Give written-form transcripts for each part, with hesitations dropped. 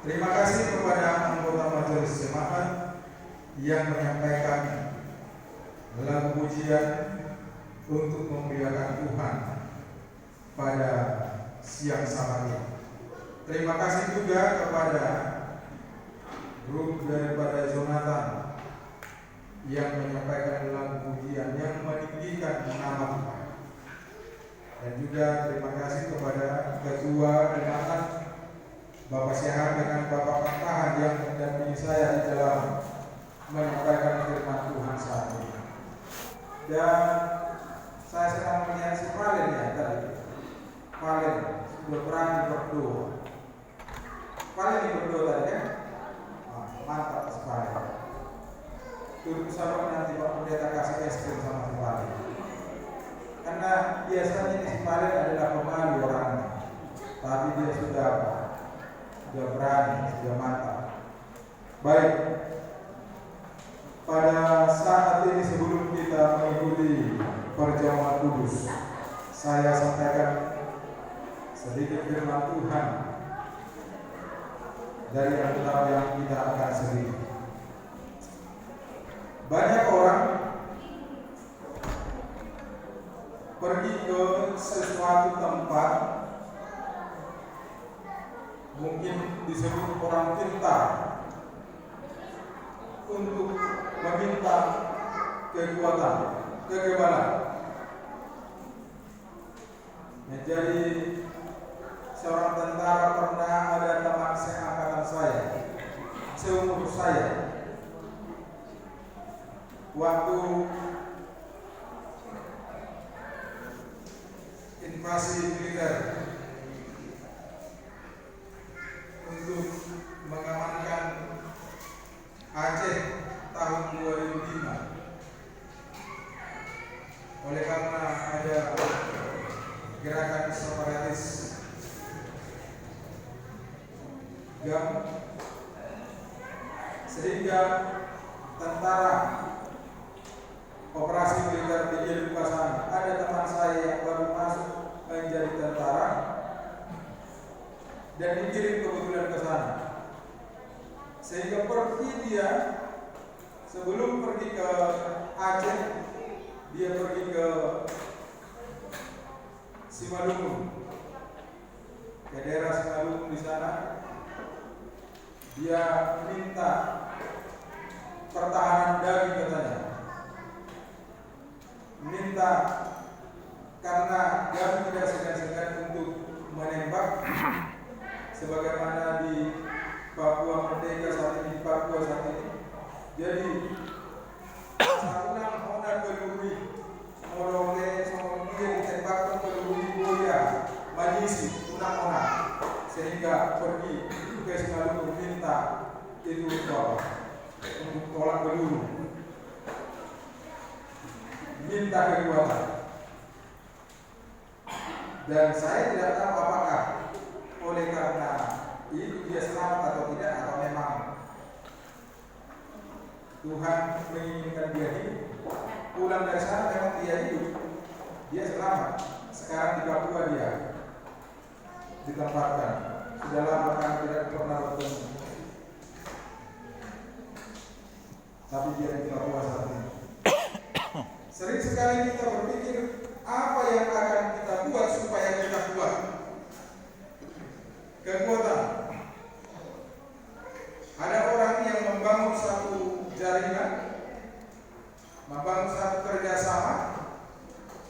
Terima kasih kepada anggota majelis jemaat yang menyampaikan lagu pujian untuk memuliakan Tuhan pada siang sama ini. Terima kasih juga kepada grup daripada Jonathan yang menyampaikan lagu pujian yang meninggikan nama Tuhan. Dan juga terima kasih kepada ketua jemaat Bapak Syahar dengan Bapak Pantahan yang mendampingi saya di dalam menyampaikan firman Tuhan saat ini. Dan saya sedang melihat si Valen ya tadi. Valen sudah berani berdoa. Valen ini berdoa tadi ya. Mantap si Valen. Tunggu sama nanti Pak Pendeta kasih es krim sama si Valen. Karena biasanya si Valen adalah pemalu orangnya. Tapi dia sudah berani, sudah mantap. Baik. Pada saat ini sebelum kita mengikuti perjamuan kudus, saya sampaikan sedikit firman Tuhan dari Alkitab yang kita akan sedikit. Banyak orang pergi ke sesuatu tempat, mungkin disebut orang pintar, untuk meminta kekuatan, kekebalan. Ya, jadi seorang tentara pernah ada teman seangkatan saya, seumur saya, waktu invasi militer untuk mengamankan Aceh tahun 2005. Oleh karena ada gerakan separatis GAM, sehingga tentara operasi militer dikirim ke sana. Ada teman saya yang baru masuk menjadi tentara dan dikirim kebetulan ke sana. Sehingga pergi dia, sebelum pergi ke Aceh, dia pergi ke Simalungun, ke daerah Simalungun. Di sana dia minta pertahanan daging katanya, minta karena dia tidak segan-segan untuk menembak sebagaimana di Papua Merdeka saat ini, di Papua saat ini. Jadi saluran honor peluri morole sama dia ditembakkan peluri boya majisi unang-unang, sehingga pergi ke Simalungun minta itu untuk tolak peluru, minta kekuatan. Dan saya tidak tahu apakah oleh karena itu dia selamat atau tidak, atau memang Tuhan menginginkan dia hidup. Pulang dari sana memang dia hidup, dia selamat. Sekarang di Papua dia ditempatkan. Sudah lama kan tidak pernah bertemu, tapi dia di Papua saat ini. Sering sekali kita berpikir apa yang akan kita buat supaya kita kuat. Kekuatan. Ada orang yang membangun satu jaringan, membangun satu kerjasama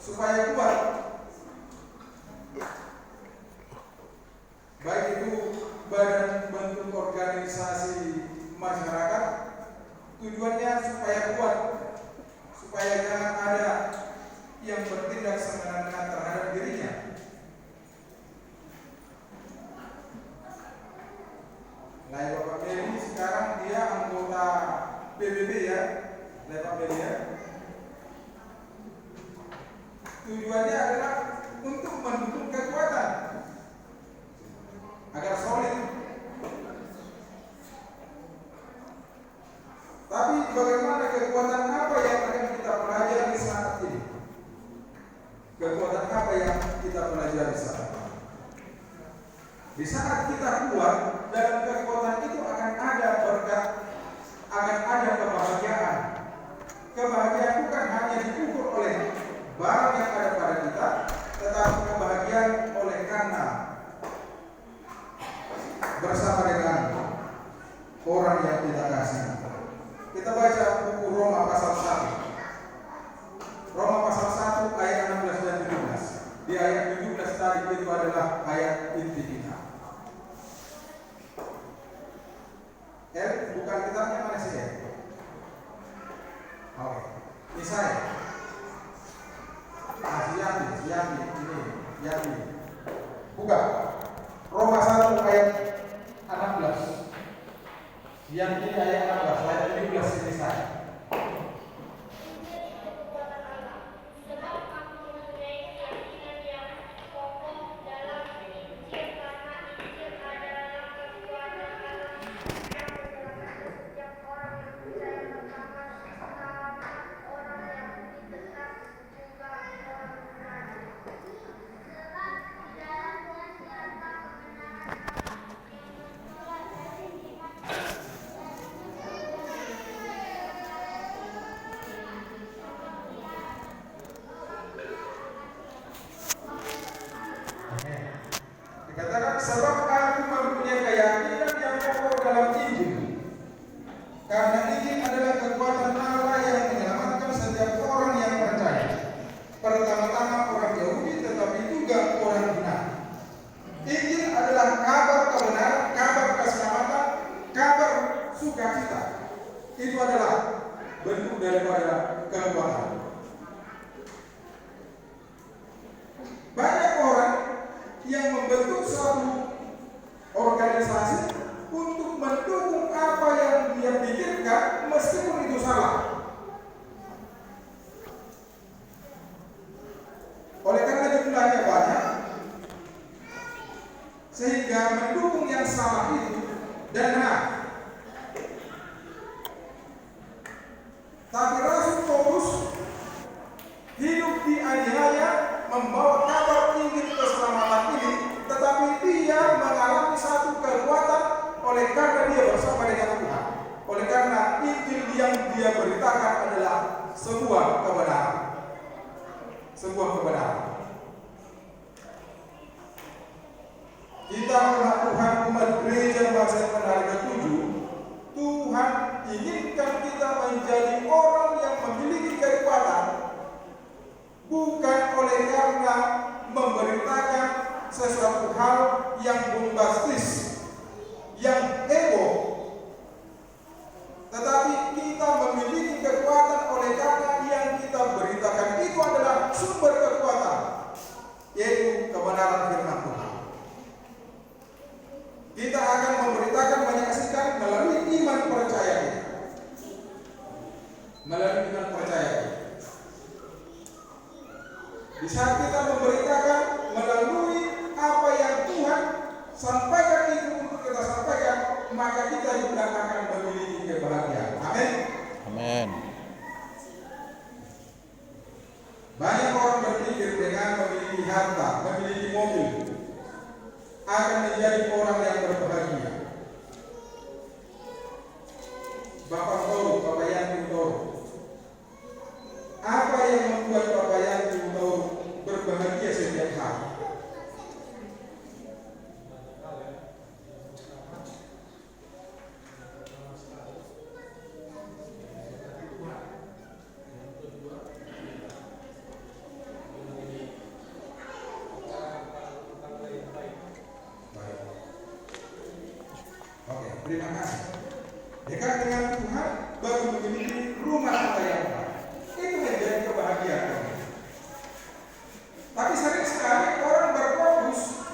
supaya kuat. Baik itu badan bentuk organisasi masyarakat, tujuannya supaya kuat, supaya jangan ada yang bertindak semena-mena terhadap dirinya. Nah, Bapak Beli sekarang dia anggota PBB ya, Bapak Beli ya. Tujuannya adalah untuk mendukung kekuatan agar solid. Tapi bagaimana kekuatan apa yang akan kita pelajari saat ini? Kekuatan apa yang kita pelajari saat ini? Di saat kita kuat dalam kekuatan bersama dengan orang yang kita kasih. Kita baca buku Roma pasal 1. Roma pasal 1 ayat 16 dan 17. Di ayat 17 tadi itu adalah ayat inti kita. Bukan kitabnya mana sih? Oke. Ini saya. Siap ini. Buka. Roma 1 ayat 16. Yang ini ayat 16, ayat 17 ini saya. Dikatakan sebab aku mempunyai keyakinan yang pokok dalam Injil. Karena Injil adalah kekuatan Allah yang menyelamatkan setiap orang yang percaya. Pertama-tama orang Yahudi tetapi juga orang Yunani. Injil adalah kabar kebenaran, kabar keselamatan, kabar sukacita. Itu adalah bentuk daripada kekuatan. Banyak orang yang membentuk suatu organisasi untuk mendukung apa yang dia pikirkan meskipun itu salah. Oleh karena jumlahnya banyak, sehingga mendukung yang salah itu dan benar. Tapi Rasul Paulus hidup dianiaya membawa kabar Injil keselamatan ini, tetapi dia mengalami satu kekuatan oleh karena dia bersama dengan Tuhan. Oleh karena Injil yang dia beritakan adalah sebuah kebenaran. Sebuah kebenaran. Kita melihat Tuhan umat gereja Bangsa Penari ke-7, Tuhan inginkan kita menjadi orang yang memiliki kekuatan, bukan oleh karena memberitakan sesuatu hal yang bombastis, yang ego, tetapi kita memiliki kekuatan oleh karena yang kita beritakan itu adalah sumber kekuatan, yaitu kebenaran firman Tuhan. Kita akan memberitakan, menyaksikan melalui iman percaya kita. Melalui iman percaya kita. Di saat kita memberitakan melalui apa yang Tuhan sampaikan itu untuk kita sampaikan, maka kita juga akan memiliki kebahagiaan. Amin. Amin. Banyak orang berpikir dengan memiliki harta, memiliki mobil, akan menjadi orang yang berbahagia. Bapak Toro, Bapak Yanti Toro. Apa yang membuat Bapak Yanti Toro berbahagia setiap hari? Oke, terima kasih. Dekat dengan Tuhan baru memiliki rumah tangga yang baik. Itu menjadi kebahagiaan. Tapi sering sekali orang berfokus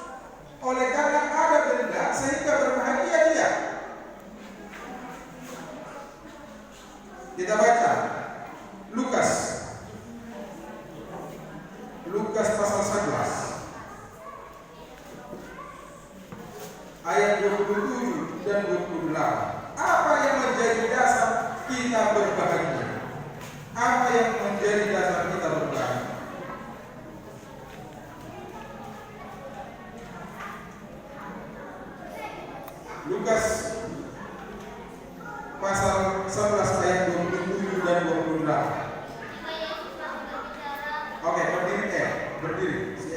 oleh karena ada benda sehingga berbahagia dia. Kita baca Lukas pasal 11 ayat 27 dan 28. Apa yang menjadi dasar kita berbahagia? Apa yang menjadi dasar kita berbahagia? Lukas pasal 11 ayat 27 dan 28. Oke, berdiri si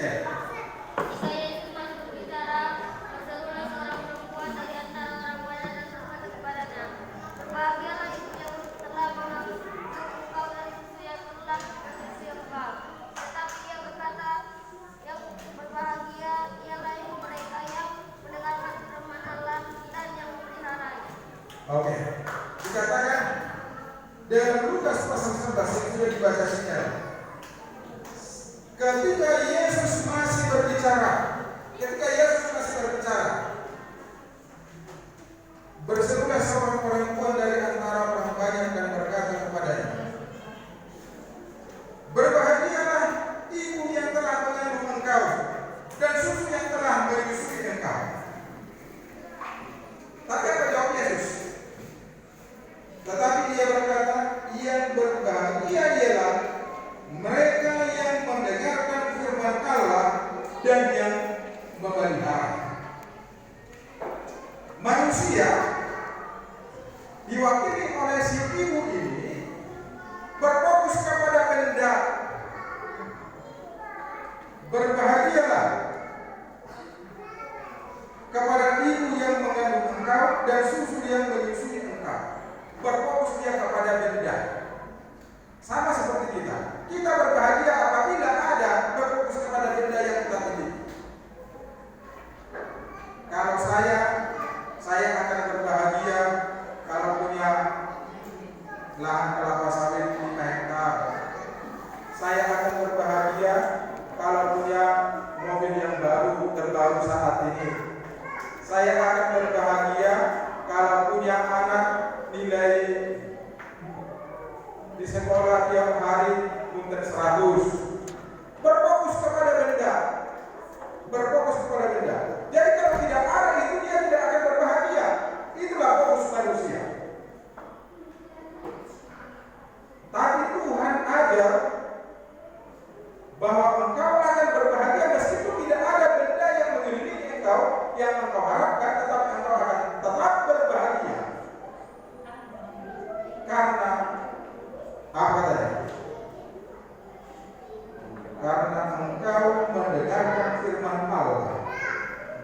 Oke. Dikatakan dalam Lukas pasal 11 yang sudah dibaca sekarang. Ketika Yesus masih berbicara, berserulah seorang perempuan dari antara orang banyak dan berkata kepadanya, "Berbahagialah ibu yang telah mengandung engkau dan susu yang telah menyusui engkau." Tapi apa jawab Yesus? Tetapi dia berkata, "Yang berbahagia ialah mereka yang mendengarkan firman Allah dan yang memelihara." Manusia diwakili oleh si ibu ini berfokus kepada benda. Berbahagialah kepada ibu yang mengandung engkau dan susu yang menyusui engkau. Berfokus dia kepada benda. Sama seperti kita. Kita berbahagia apabila ada berfokus kepada benda yang kita miliki. Kalau saya akan berbahagia kalau punya lahan kelapa sawit 5 hektar. Saya akan berbahagia kalau punya mobil yang terbaru saat ini. Saya akan berbahagia kalau punya anak nilai di sekolah tiap hari punten 100. Berfokus kepada benda. Jadi kalau tidak ada itu dia tidak akan berbahagia. Itulah fokus manusia. Tapi Tuhan ajar bahwa engkau akan berbahagia meskipun tidak ada benda yang mengelilingi engkau yang engkau harapkan, tetapi engkau akan tetap berbahagia. Karena apa tadi? Karena engkau mendengarkan firman Allah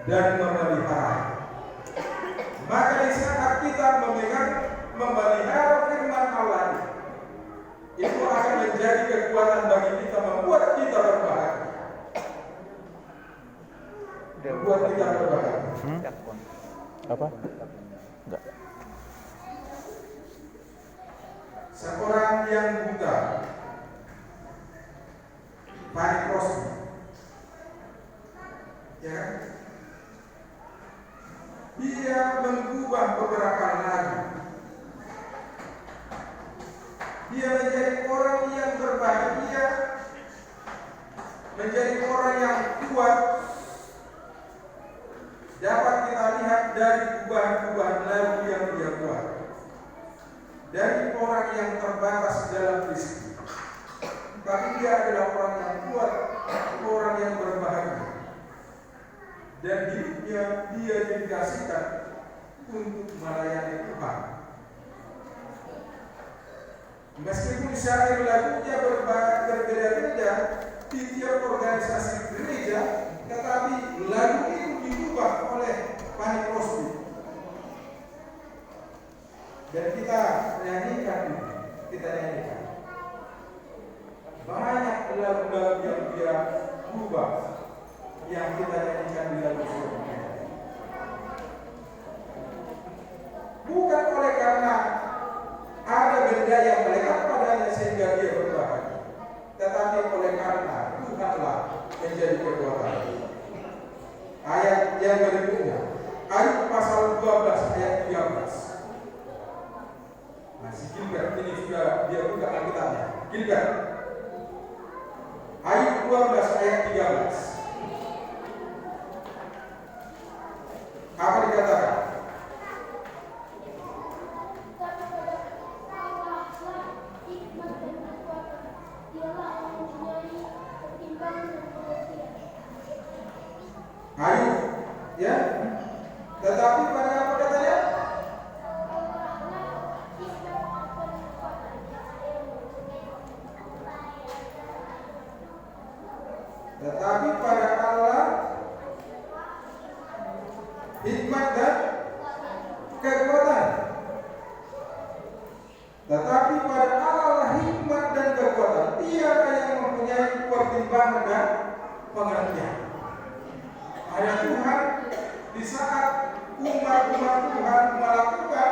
dan memelihara. Maka di saat kita memelihara firman Allah, itu akan menjadi kekuatan bagi kita, membuat kita berbahagia. Membuat kita berbahagia. Apa? Enggak. Seorang yang buta, panikrosi, ya, dia mengubah beberapa lagu. Dia menjadi orang yang berbahagia, menjadi orang yang kuat. Dapat kita lihat dari perubahan-perubahan lagu yang dia buat. Dari orang yang terbatas dalam fisik, tapi dia adalah orang yang kuat, orang yang berbahagia. Dan hidupnya dia dikasihkan untuk melayani Tuhan. Meskipun syair lagunya berbeda-beda di tiap organisasi gereja, tetapi lagu itu diubah oleh panikrosi. Dan kita nyanyikan. Banyak lagu-lagu yang dia ubah, yang kita nyanyikan di lagu sebelumnya. Bukan oleh karena ada benda yang melekat padanya sehingga dia berbahagia, tetapi oleh karena Tuhanlah menjadi kekuatan. Ayat yang berikutnya, Ayub pasal 12 ayat 13. Masih Gilbert, ini sudah dia buka Alkitabnya. Gilbert, Ayub 12 ayat 13. Apa dikatakan? Ayub, ya. Tetapi pada apa katanya? Tetapi pada Allah hikmat dan kekuatan. Tetapi pada Allah hikmat dan kekuatan. Tiada yang mempunyai pertimbangan dan pengertian. Ada Tuhan di saat umat Tuhan melakukan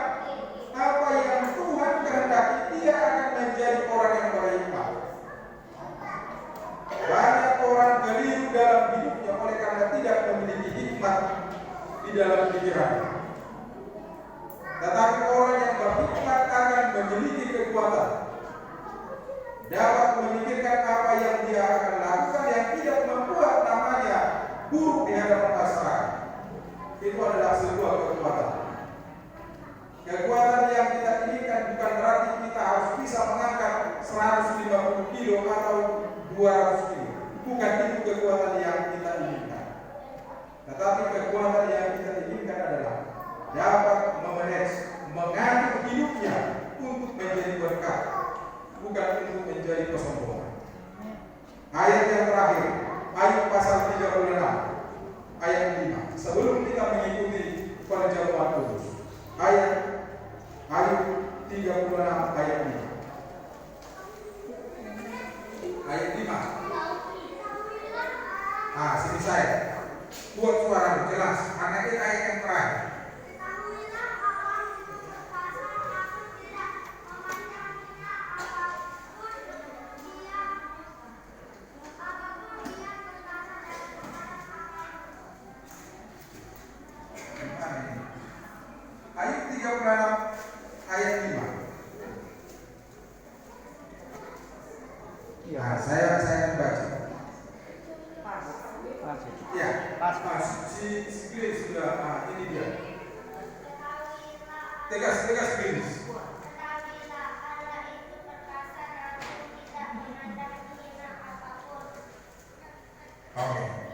dapat mengatur hidupnya untuk menjadi berkat, bukan untuk menjadi kesombongan. Ayat yang terakhir, Ayub pasal 36 ayat 5. Sebelum kita mengikuti perjamuan kudus, Ayub 36 ayat 5. Ayat 5. Sini saya buat suara jelas, karena ini ayat yang terakhir. Ayat 36 ayat 5. Saya akan baca. Ya, si Grace sudah, ini dia. Tegas Grace.